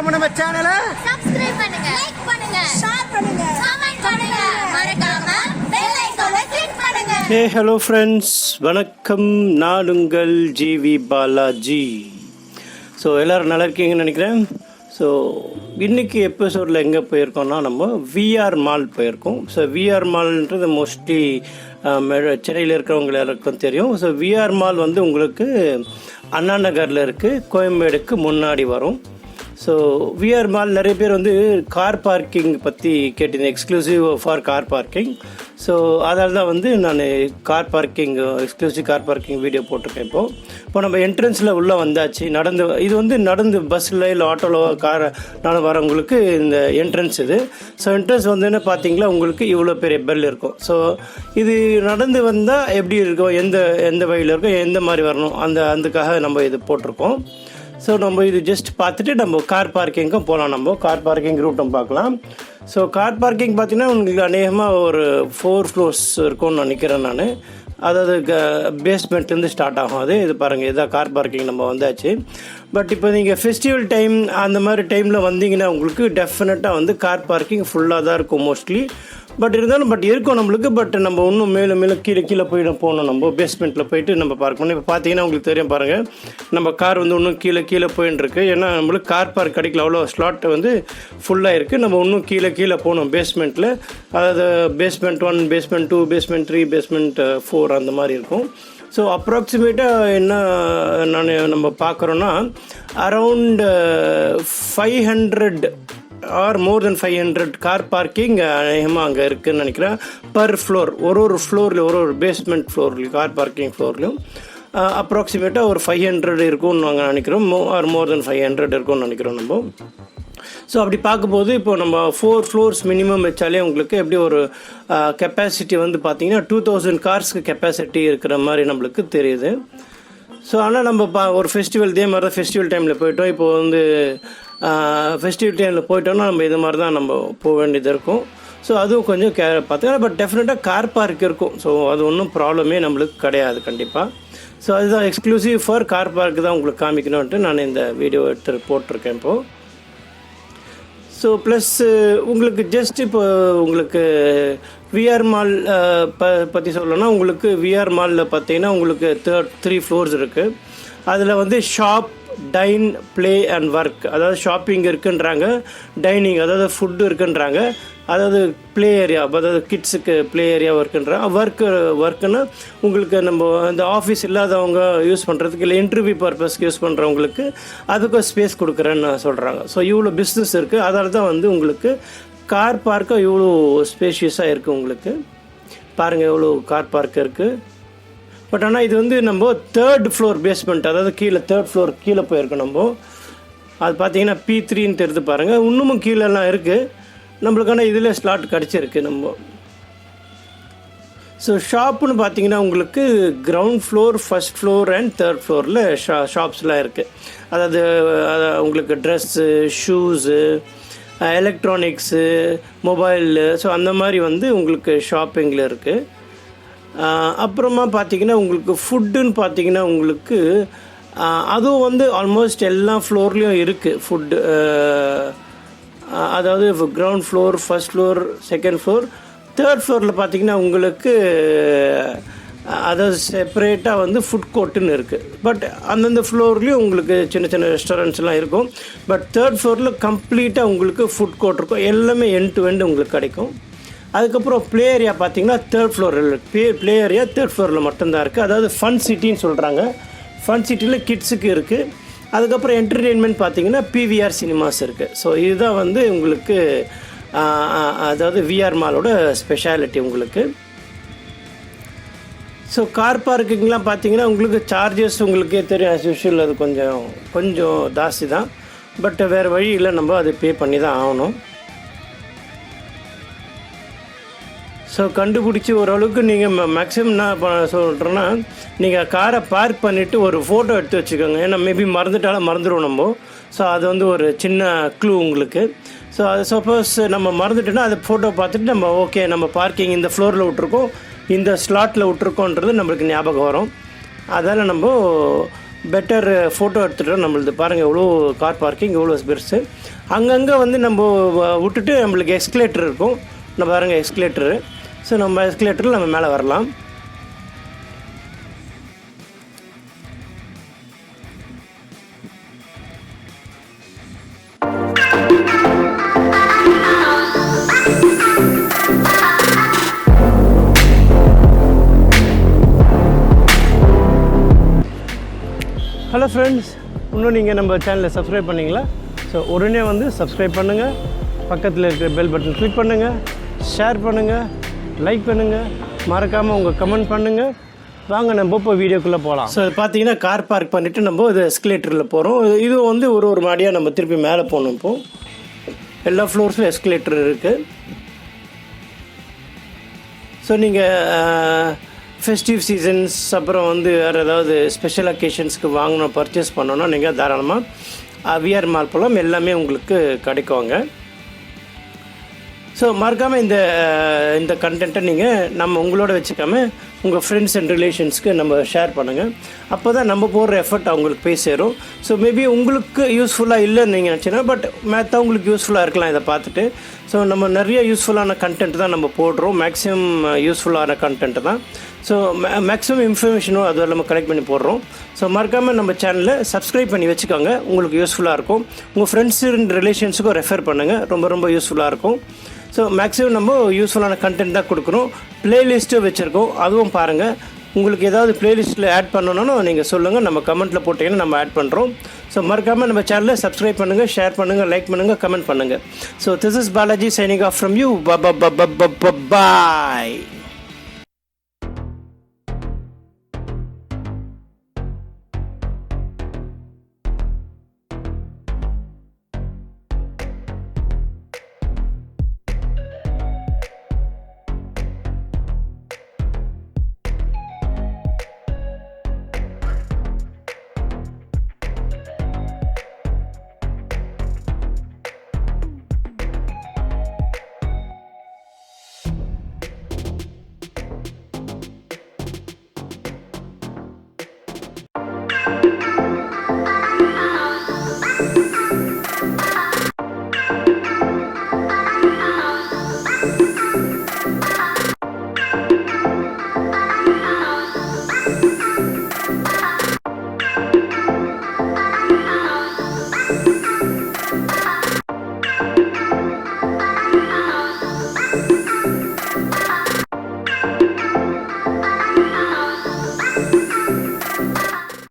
மறக்காம நம்ம சேனலை சப்ஸ்கிரைப் பண்ணுங்க, லைக் பண்ணுங்க, ஷேர் பண்ணுங்க, கமெண்ட் பண்ணுங்க, மறக்காம பெல் ஐகானை கிளிக் பண்ணுங்க. ஹே ஹலோ ஃப்ரெண்ட்ஸ், வணக்கம். நான் உங்கள் gvbalajee. ஸோ எல்லோரும் நல்லா இருக்கீங்கன்னு நினைக்கிறேன். ஸோ இன்றைக்கி எபிசோடில் எங்கே போயிருக்கோம்னா நம்ம விஆர் மால் போயிருக்கோம். ஸோ விஆர் மால்ன்றது மோஸ்ட்லி சென்னையில் இருக்கிறவங்க எல்லாருக்கும் தெரியும். ஸோ விஆர் மால் வந்து உங்களுக்கு அண்ணா நகரில் இருக்குது, கோயம்பேடுக்கு முன்னாடி வரும். ஸோ விஆர் மால் நிறைய பேர் வந்து கார் பார்க்கிங் பற்றி கேட்டிருந்தேன், exclusive for car parking. So அதனால தான் வந்து நான் car parking exclusive car parking video போட்டிருக்கேன். இப்போ நம்ம என்ட்ரன்ஸில் உள்ளே வந்தாச்சு. இது வந்து நடந்து பஸ்ஸில் இல்லை ஆட்டோவில் கார் வரவங்களுக்கு இந்த என்ட்ரன்ஸ் இது. ஸோ என்ட்ரன்ஸ் வந்து பார்த்தீங்களா உங்களுக்கு இவ்வளோ பெரிய பெல் இருக்கும். ஸோ இது நடந்து வந்தால் எப்படி இருக்கும், எந்த வழியில் இருக்கும், எந்த மாதிரி வரணும், அதுக்காக நம்ம இது போட்டிருக்கோம். ஸோ நம்ம இது ஜஸ்ட் பார்த்துட்டு நம்ம கார் பார்க்கிங்கும் போகலாம். நம்ம கார் பார்க்கிங் ரூட்டும் பார்க்கலாம். ஸோ கார் பார்க்கிங் பார்த்தீங்கன்னா உங்களுக்கு அநேகமாக ஒரு 4 floors இருக்கும்னு நினைக்கிறேன் நான். அதாவது பேஸ்மெண்ட்லேருந்து ஸ்டார்ட் ஆகும். இது பாருங்கள், இதான் கார் பார்க்கிங் நம்ம வந்தாச்சு. பட் இப்போ நீங்கள் ஃபெஸ்டிவல் டைம் அந்த மாதிரி டைமில் வந்தீங்கன்னா உங்களுக்கு டெஃபினட்டாக வந்து கார் பார்க்கிங் ஃபுல்லாக தான் இருக்கும் மோஸ்ட்லி. பட் இருந்தாலும் இருக்கும் நம்மளுக்கு. பட் நம்ம இன்னும் மேலே கீழே போகணும். நம்ம பேஸ்மெண்ட்டில் போயிட்டு நம்ம பார்க் பண்ணி இப்போ பார்த்தீங்கன்னா உங்களுக்கு தெரியும் பாருங்கள், நம்ம கார் வந்து இன்னும் கீழே போயின்னு இருக்கு. ஏன்னா நம்மளுக்கு கார் பார்க் கிடைக்கல, அவ்வளோ ஸ்லாட் வந்து ஃபுல்லாக இருக்குது. நம்ம இன்னும் கீழே போகணும் பேஸ்மெண்ட்டில். அதாவது பேஸ்மெண்ட் 1, பேஸ்மெண்ட் 2, பேஸ்மெண்ட் 3, பேஸ்மெண்ட் 4 அந்த மாதிரி இருக்கும். ஸோ அப்ராக்சிமேட்டாக என்ன நம்ம பார்க்குறோன்னா அரவுண்ட் 500 ஆர் மோர் தென் 500 கார் பார்க்கிங் அநேகமாக அங்கே இருக்குதுன்னு நினைக்கிறேன். பர் ஃப்ளோர், ஒரு ஃப்ளோரில் ஒரு பேஸ்மெண்ட் ஃப்ளோர்லையும் கார் பார்க்கிங் ஃப்ளோர்லையும் அப்ராக்சிமேட்டாக ஒரு 500 இருக்கும்னு நாங்கள் நினைக்கிறோம். ஆர் மோர் தென் 500 இருக்கும்னு நினைக்கிறோம் நம்ம. ஸோ அப்படி பார்க்கும்போது இப்போ நம்ம 4 floors மினிமம் வச்சாலே உங்களுக்கு எப்படி ஒரு கெப்பாசிட்டி வந்து பார்த்திங்கன்னா 2000 கார்ஸ்க்கு கெப்பாசிட்டி இருக்கிற மாதிரி நம்மளுக்கு தெரியுது. ஸோ ஆனால் நம்ம ஒரு ஃபெஸ்டிவல் இதே மாதிரி தான் ஃபெஸ்டிவல் டைமில் போயிட்டோம். இப்போ வந்து ஃபெஸ்டிவல் டைமில் போயிட்டோம்னா நம்ம இது மாதிரி தான் நம்ம போக வேண்டியது இருக்கும். ஸோ அதுவும் கொஞ்சம் பார்த்தீங்கன்னா பட் டெஃபினட்டாக கார் பார்க் இருக்கும். ஸோ அது ஒன்றும் ப்ராப்ளமே நம்மளுக்கு கிடையாது கண்டிப்பாக. ஸோ அதுதான் எக்ஸ்க்ளூசிவ் ஃபார் கார் பார்க் தான் உங்களுக்கு காமிக்கணுன்ட்டு நான் இந்த வீடியோ எடுத்து போட்டிருக்கேன் இப்போது. ஸோ ப்ளஸ் உங்களுக்கு ஜஸ்ட் இப்போ உங்களுக்கு விஆர் மால் பற்றி சொல்லணும்னா உங்களுக்கு விஆர் மாலில் பார்த்தீங்கன்னா உங்களுக்கு 3 floors இருக்குது. அதில் வந்து shop, time, play and work. அதாவது ஷாப்பிங் இருக்குன்றாங்க, டைனிங் அதாவது ஃபுட்டு இருக்குன்றாங்க, அதாவது ப்ளே ஏரியா அதாவது கிட்ஸுக்கு ப்ளே ஏரியா ஒர்க்குன்றாங்க. ஒர்க்குன்னா உங்களுக்கு நம்ம இந்த ஆஃபீஸ் இல்லாதவங்க யூஸ் பண்ணுறதுக்கு இல்லை இன்டர்வியூ பர்பஸ்க்கு யூஸ் பண்ணுறவங்களுக்கு அதுக்கும் ஸ்பேஸ் கொடுக்குறேன்னு சொல்கிறாங்க. ஸோ இவ்வளோ பிஸ்னஸ் இருக்குது. அதனால தான் வந்து உங்களுக்கு கார் பார்க்கும் இவ்வளோ ஸ்பேஷியஸாக இருக்குது. உங்களுக்கு பாருங்கள் எவ்வளோ கார் பார்க் இருக்குது. பட் ஆனால் இது வந்து நம்ம 3rd floor பேஸ்மெண்ட், அதாவது கீழே 3rd floor கீழே போயிருக்கோம் நம்ம. அது பார்த்தீங்கன்னா P3ன்னு தெரிஞ்சு பாருங்கள், இன்னமும் கீழெல்லாம் இருக்குது நம்மளுக்கான இதில் ஸ்லாட் கிடச்சிருக்கு நம்ம. ஸோ ஷாப்புன்னு பார்த்தீங்கன்னா உங்களுக்கு ground floor, 1st floor and 3rd floorல ஷாப்ஸ்லாம் இருக்குது. அதாவது உங்களுக்கு dress, shoes, electronics, mobile, so அந்த மாதிரி வந்து உங்களுக்கு ஷாப்பிங்கில் இருக்குது. அப்புறமா பார்த்திங்கன்னா உங்களுக்கு ஃபுட்டுன்னு பார்த்திங்கன்னா உங்களுக்கு அதுவும் வந்து ஆல்மோஸ்ட் எல்லா ஃப்ளோர்லேயும் இருக்குது ஃபுட்டு. அதாவது ground floor, 1st floor, 2nd floor, 3rd floorல பார்த்திங்கன்னா உங்களுக்கு அதாவது செப்பரேட்டாக வந்து ஃபுட் கோர்ட்டுன்னு இருக்குது. பட் அந்தந்த ஃப்ளோர்லேயும் உங்களுக்கு சின்ன ரெஸ்டாரண்ட்ஸ்லாம் இருக்கும். பட் 3rd floorல கம்ப்ளீட்டாக உங்களுக்கு ஃபுட் கோர்ட் இருக்கும். எல்லாமே எண்ட் டு எண்ட் உங்களுக்கு கிடைக்கும். அதுக்கப்புறம் ப்ளே ஏரியா பார்த்தீங்கன்னா 3rd floor play area 3rd floorல மட்டும்தான் இருக்குது. அதாவது ஃபன் சிட்டின்னு சொல்கிறாங்க. ஃபன் சிட்டியில் கிட்ஸுக்கு இருக்குது. அதுக்கப்புறம் என்டர்டெயின்மெண்ட் பார்த்தீங்கன்னா பிவிஆர் சினிமாஸ் இருக்குது. ஸோ இதுதான் வந்து உங்களுக்கு அதாவது விஆர் மாலோட ஸ்பெஷாலிட்டி உங்களுக்கு. ஸோ கார் பார்க்கிங்லாம் பார்த்தீங்கன்னா உங்களுக்கு சார்ஜஸ் உங்களுக்கே தெரியும், ஆஸ் யூஷுவல் அது கொஞ்சம் ஜாஸ்தி தான். பட் வேறு வழி இல்லை, நம்ம அது பே பண்ணி தான் ஆகணும். ஸோ கண்டுபிடிச்சி ஓரளவுக்கு நீங்கள் மேக்ஸிமம் என்ன சொல்கிறேன்னா நீங்கள் காரை பார்க் பண்ணிவிட்டு ஒரு ஃபோட்டோ எடுத்து வச்சுக்கோங்க. ஏன்னா மேபி மறந்துடுவோம் நம்ம. ஸோ அது வந்து ஒரு சின்ன க்ளூ உங்களுக்கு. ஸோ அது சப்போஸ் நம்ம மறந்துட்டோன்னா அதை ஃபோட்டோ பார்த்துட்டு நம்ம ஓகே நம்ம பார்க்கிங் இந்த ஃப்ளோரில் விட்ருக்கோம், இந்த ஸ்லாட்டில் விட்ருக்கோன்றது நம்மளுக்கு ஞாபகம் வரும். அதால் நம்ம பெட்டர் ஃபோட்டோ எடுத்துகிட்டோம். நம்மளது பாருங்கள் எவ்வளோ கார் பார்க்கிங் எவ்வளோ பெருசு. அங்கங்கே வந்து நம்ம விட்டுட்டு நம்மளுக்கு எஸ்கலேட்டர் இருக்கும். நம்ம பாருங்கள் எஸ்கலேட்டரு. ஸோ நம்ம எஸ்கலேட்டரில் நம்ம மேலே வரலாம். ஹலோ ஃப்ரெண்ட்ஸ், இன்னும் நீங்கள் நம்ம சேனலை சப்ஸ்கிரைப் பண்ணிங்களா? ஸோ உடனே வந்து சப்ஸ்கிரைப் பண்ணுங்கள், பக்கத்தில் இருக்கிற பெல் பட்டன் கிளிக் பண்ணுங்கள், ஷேர் பண்ணுங்கள், லைக் பண்ணுங்கள், மறக்காமல் உங்கள் கமெண்ட் பண்ணுங்கள். வாங்க நம்ம இப்போ வீடியோக்குள்ளே போகலாம். ஸோ பார்த்தீங்கன்னா கார் பார்க் பண்ணிவிட்டு நம்ம இது எஸ்கலேட்டரில் போகிறோம். இது வந்து ஒரு மாடியாக நம்ம திருப்பி மேலே போகணும். இப்போது எல்லா ஃப்ளோர்ஸில் எஸ்கலேட்டர் இருக்குது. ஸோ நீங்கள் ஃபெஸ்டிவ் சீசன்ஸ் அப்புறம் வந்து வேறு ஏதாவது ஸ்பெஷல் அக்கேஷன்ஸ்க்கு வாங்கணும், பர்ச்சேஸ் பண்ணோன்னா நீங்கள் தாராளமாக விஆர் மால் போகலாம். எல்லாமே உங்களுக்கு கிடைக்குவாங்க. ஸோ மறக்காமல் இந்த கண்டென்ட்டை நீங்கள் உங்களோட வச்சுக்காமல் உங்கள் ஃப்ரெண்ட்ஸ் அண்ட் ரிலேஷன்ஸ்க்கு நம்ம ஷேர் பண்ணுங்கள். அப்போ தான் நம்ம போடுற எஃபர்ட் அவங்களுக்கு போய் சேரும். ஸோ மேபி உங்களுக்கு யூஸ்ஃபுல்லாக இல்லைன்னு நீங்கள் நினச்சினா, பட் உங்களுக்கு யூஸ்ஃபுல்லாக இருக்கலாம் இதை பார்த்துட்டு. ஸோ நம்ம நிறைய யூஸ்ஃபுல்லான கண்டென்ட் தான் நம்ம போடுறோம். மேக்ஸிமம் யூஸ்ஃபுல்லான கண்டென்ட் தான். ஸோ மேக்ஸிமம் இன்ஃபர்மேஷனும் அது நம்ம கலெக்ட் பண்ணி போடுறோம். ஸோ மறக்காமல் நம்ம சேனலை சப்ஸ்கிரைப் பண்ணி வச்சுக்கோங்க. உங்களுக்கு யூஸ்ஃபுல்லாக இருக்கும். உங்கள் ஃப்ரெண்ட்ஸ் அண்ட் ரிலேஷன்ஸுக்கும் ரெஃபர் பண்ணுங்கள். ரொம்ப யூஸ்ஃபுல்லாக இருக்கும். ஸோ மேக்ஸிமம் நம்ம யூஸ்ஃபுல்லான கண்டென்ட் தான் கொடுக்குறோம். ப்ளேலிஸ்ட்டும் வச்சுருக்கோம், அதுவும் பாருங்கள். உங்களுக்கு ஏதாவது ப்ளேலிஸ்ட்டில் ஆட் பண்ணணும்னா நீங்கள் சொல்லுங்கள், நம்ம கமெண்ட்டில் போட்டிங்கன்னா நம்ம ஆட் பண்ணுறோம். ஸோ மறக்காமல் நம்ம சேனலை சப்ஸ்கிரைப் பண்ணுங்கள், ஷேர் பண்ணுங்கள், லைக் பண்ணுங்கள், கமெண்ட் பண்ணுங்கள். So this is Balaji signing off from you. Bye.